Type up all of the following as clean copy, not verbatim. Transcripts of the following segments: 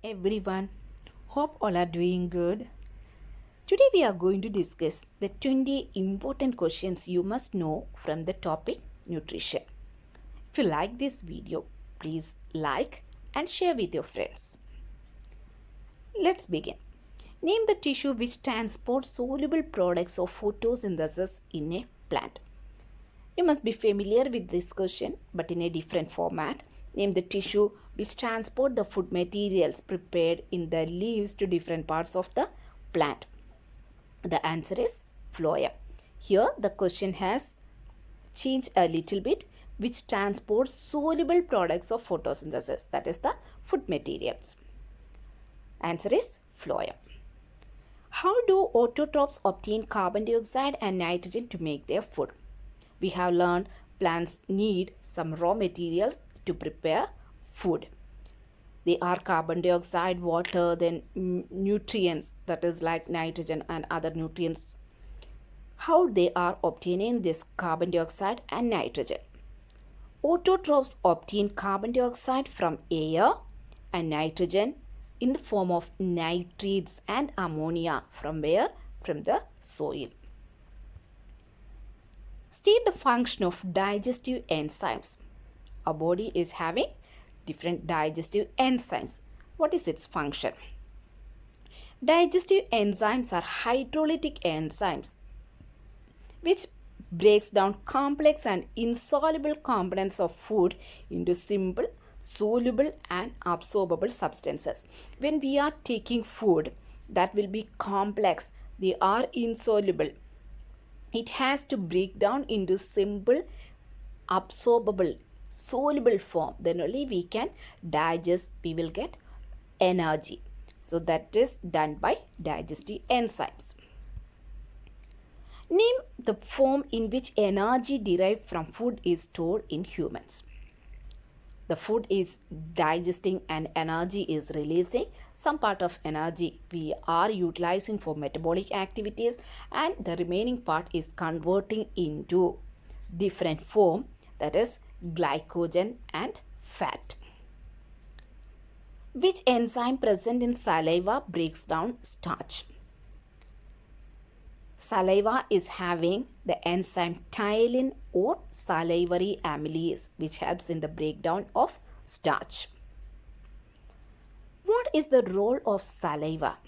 everyone, hope all are doing good. Today we are going to discuss the 20 important questions you must know from the topic nutrition. If you like this video, please like and share with your friends. Let's begin. Name the tissue which transports soluble products of photosynthesis in a plant. You must be familiar with this question but in a different format. Name the tissue which transport the food materials prepared in the leaves to different parts of the plant. The answer is phloem. Here the question has changed a little bit, which transports soluble products of photosynthesis, that is the food materials. Answer is phloem. How do autotrophs obtain carbon dioxide and nitrogen to make their food? We have learned plants need some raw materials to prepare food. They are carbon dioxide, water, then nutrients, that is like nitrogen and other nutrients. How they are obtaining this carbon dioxide and nitrogen? Autotrophs obtain carbon dioxide from air and nitrogen in the form of nitrates and ammonia. From where? From the soil. State the function of digestive enzymes. Our body is having different digestive enzymes. What is its function? Digestive enzymes are hydrolytic enzymes which breaks down complex and insoluble components of food into simple, soluble and absorbable substances. When we are taking food that will be complex, they are insoluble. It has to break down into simple, absorbable, soluble form. Then only we can digest, we will get energy. So that is done by digestive enzymes. Name the form in which energy derived from food is stored in humans. The food is digesting and energy is releasing. Some part of energy we are utilizing for metabolic activities and the remaining part is converting into different form, that is glycogen and fat. Which enzyme present in saliva breaks down starch? Saliva is having the enzyme ptyalin or salivary amylase, which helps in the breakdown of starch. What is the role of saliva?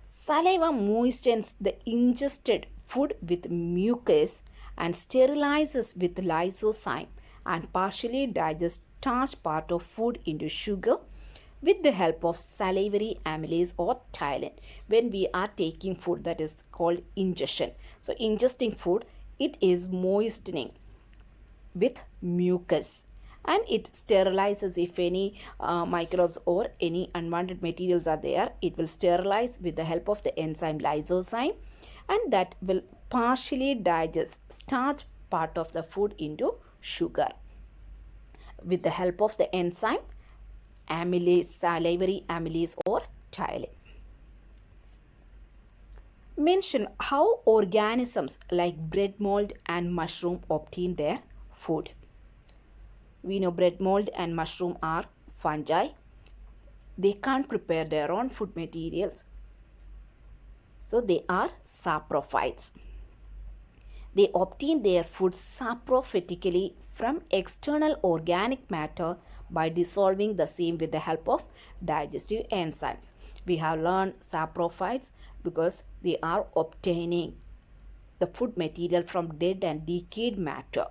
Saliva moistens the ingested food with mucus and sterilizes with lysosome and partially digests starch part of food into sugar with the help of salivary amylase or ptyalin. When we are taking food, that is called ingestion. So ingesting food, it is moistening with mucus and it sterilizes if any microbes or any unwanted materials are there. It will sterilize with the help of the enzyme lysosome and that will partially digest starch part of the food into sugar with the help of the enzyme amylase, salivary amylase or ptyalin. Mention how organisms like bread mold and mushroom obtain their food. We know bread mold and mushroom are fungi. They can't prepare their own food materials. So they are saprophytes. They obtain their food saprophytically from external organic matter by dissolving the same with the help of digestive enzymes. We have learned saprophytes because they are obtaining the food material from dead and decayed matter.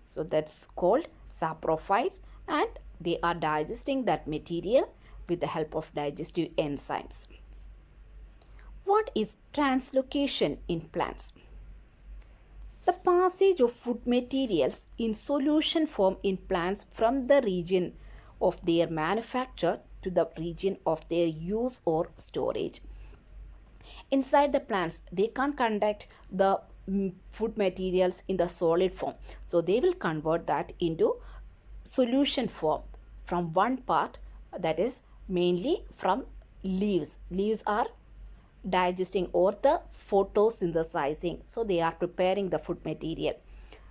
So that's called saprophytes and they are digesting that material with the help of digestive enzymes. What is translocation in plants? The passage of food materials in solution form in plants from the region of their manufacture to the region of their use or storage. Inside the plants, they can't conduct the food materials in the solid form. So they will convert that into solution form from one part, that is mainly from leaves. Leaves are digesting or the photosynthesizing, so they are preparing the food material.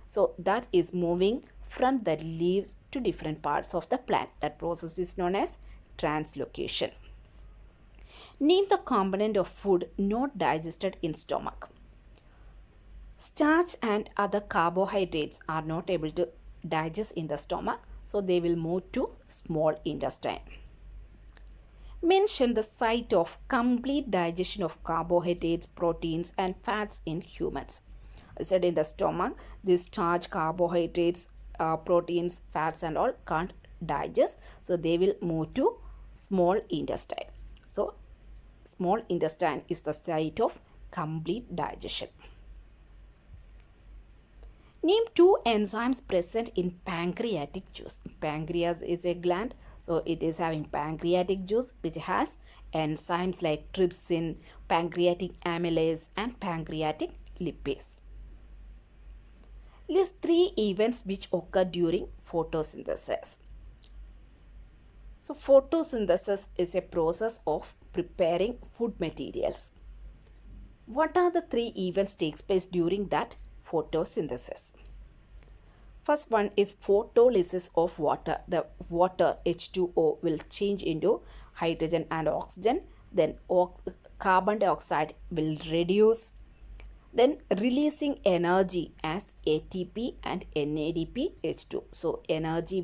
So that is moving from the leaves to different parts of the plant. That process is known as translocation. Name the component of food not digested in stomach. Starch and other carbohydrates are not able to digest in the stomach, so they will move to small intestine. Mention the site of complete digestion of carbohydrates, proteins, and fats in humans. I said in the stomach, this starch, carbohydrates, proteins, fats, and all can't digest, so they will move to small intestine. So, small intestine is the site of complete digestion. Name 2 enzymes present in pancreatic juice. Pancreas is a gland, so it is having pancreatic juice which has enzymes like trypsin, pancreatic amylase, and pancreatic lipase. List 3 events which occur during photosynthesis. So photosynthesis is a process of preparing food materials. What are the 3 events takes place during that photosynthesis? First one is photolysis of water. The water H2O will change into hydrogen and oxygen. Then carbon dioxide will reduce. Then releasing energy as ATP and NADPH2. So energy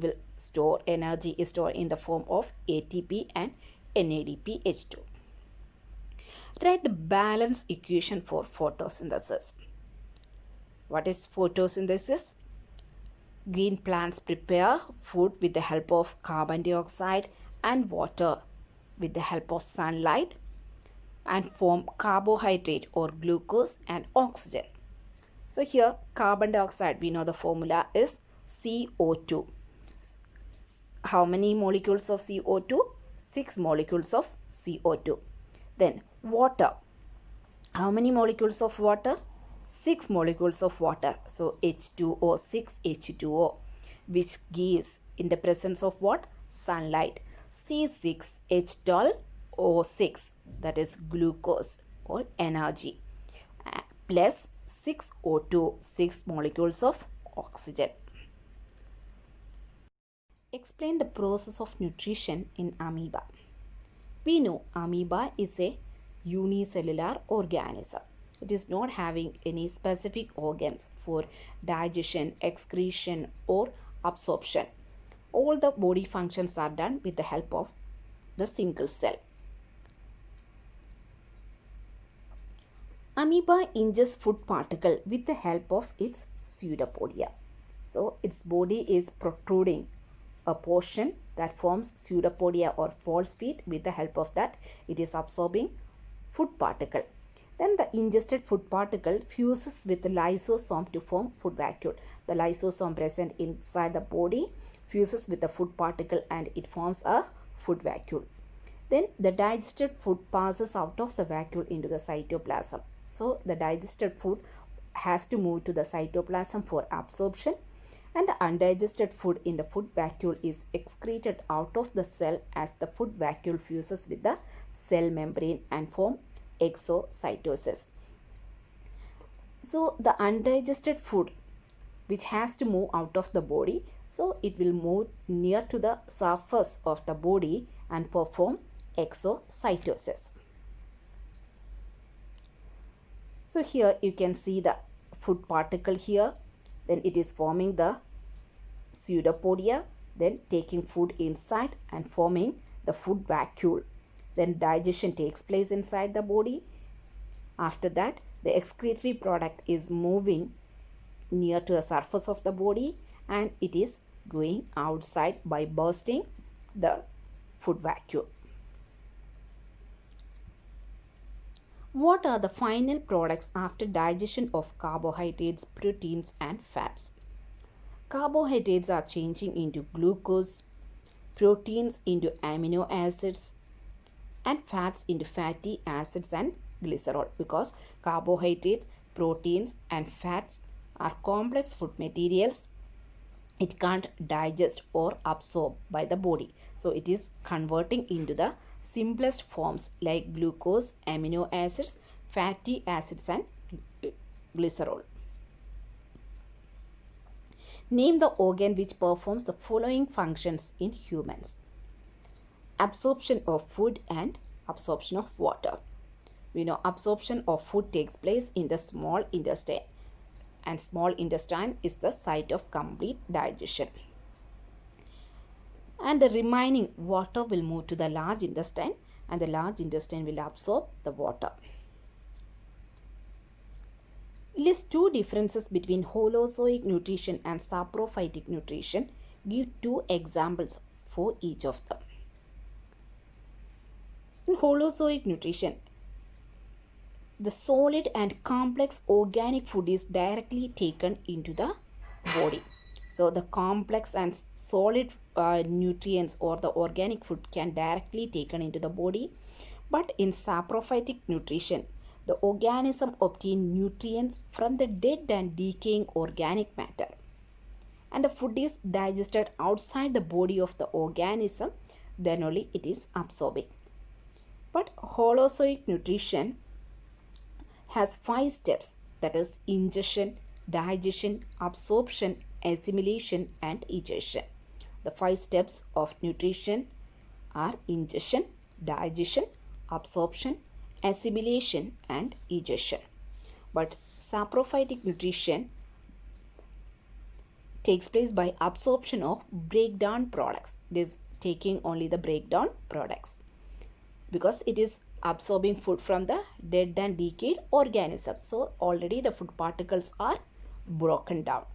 is stored in the form of ATP and NADPH2. Write the balance equation for photosynthesis. What is photosynthesis? Green plants prepare food with the help of carbon dioxide and water with the help of sunlight and form carbohydrate or glucose and oxygen. So here carbon dioxide, we know the formula is CO2. How many molecules of CO2? 6 molecules of CO2. Then water. How many molecules of water? 6 molecules of water. So H2O, 6 H2O, which gives in the presence of what? Sunlight. C6H12O6, that is glucose or energy, plus 6O2, 6 molecules of oxygen. Explain the process of nutrition in amoeba. We know amoeba is a unicellular organism. It is not having any specific organs for digestion, excretion, or absorption. All the body functions are done with the help of the single cell. Amoeba ingests food particle with the help of its pseudopodia. So its body is protruding a portion that forms pseudopodia or false feet. With the help of that, it is absorbing food particle. Then the ingested food particle fuses with the lysosome to form food vacuole. The lysosome present inside the body fuses with the food particle and it forms a food vacuole. Then the digested food passes out of the vacuole into the cytoplasm. So the digested food has to move to the cytoplasm for absorption, and the undigested food in the food vacuole is excreted out of the cell as the food vacuole fuses with the cell membrane and form exocytosis. So the undigested food which has to move out of the body, so it will move near to the surface of the body and perform exocytosis. So here you can see the food particle here, then it is forming the pseudopodia, then taking food inside and forming the food vacuole. Then digestion takes place inside the body. After that, the excretory product is moving near to the surface of the body and it is going outside by bursting the food vacuole. What are the final products after digestion of carbohydrates, proteins, and fats? Carbohydrates are changing into glucose, proteins into amino acids, and fats into fatty acids and glycerol, because carbohydrates, proteins, and fats are complex food materials. It can't digest or absorb by the body. So it is converting into the simplest forms like glucose, amino acids, fatty acids, and glycerol. Name the organ which performs the following functions in humans. absorption of food and absorption of water. We know absorption of food takes place in the small intestine, and small intestine is the site of complete digestion. And the remaining water will move to the large intestine, and the large intestine will absorb the water. List two differences between holozoic nutrition and saprophytic nutrition. Give two examples for each of them. In holozoic nutrition, the solid and complex organic food is directly taken into the body. So the complex and solid nutrients or the organic food can directly taken into the body. But in saprophytic nutrition, the organism obtain nutrients from the dead and decaying organic matter, and the food is digested outside the body of the organism, then only it is absorbing. But holozoic nutrition has 5 steps, that is ingestion, digestion, absorption, assimilation and egestion. The 5 steps of nutrition are ingestion, digestion, absorption, assimilation and egestion. But saprophytic nutrition takes place by absorption of breakdown products. It is taking only the breakdown products because it is absorbing food from the dead and decayed organism. So already the food particles are broken down.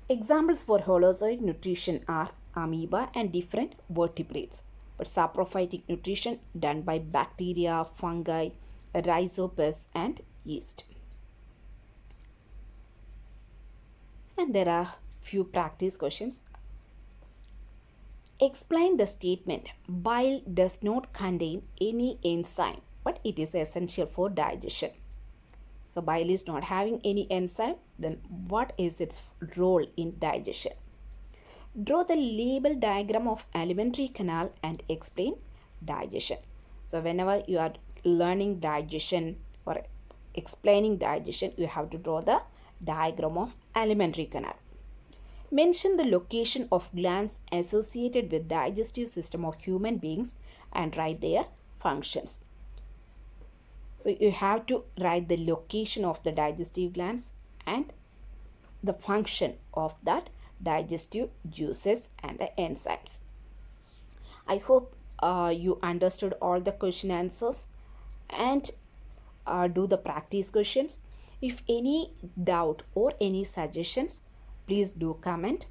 Examples for holozoic nutrition are amoeba and different vertebrates. But saprophytic nutrition done by bacteria, fungi, rhizopus and yeast. And there are few practice questions. Explain the statement, bile does not contain any enzyme, but it is essential for digestion. So bile is not having any enzyme, then what is its role in digestion? Draw the label diagram of alimentary canal and explain digestion. So whenever you are learning digestion or explaining digestion, you have to draw the diagram of alimentary canal. Mention the location of glands associated with digestive system of human beings and write their functions. So you have to write the location of the digestive glands and the function of that digestive juices and the enzymes. I hope you understood all the question answers and do the practice questions. If any doubt or any suggestions, please do comment.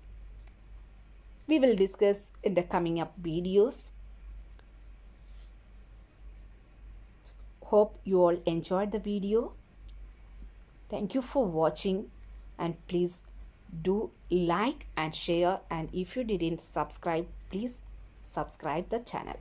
We will discuss in the coming up videos. Hope you all enjoyed the video. Thank you for watching, and please do like and share, and if you didn't subscribe, please subscribe the channel.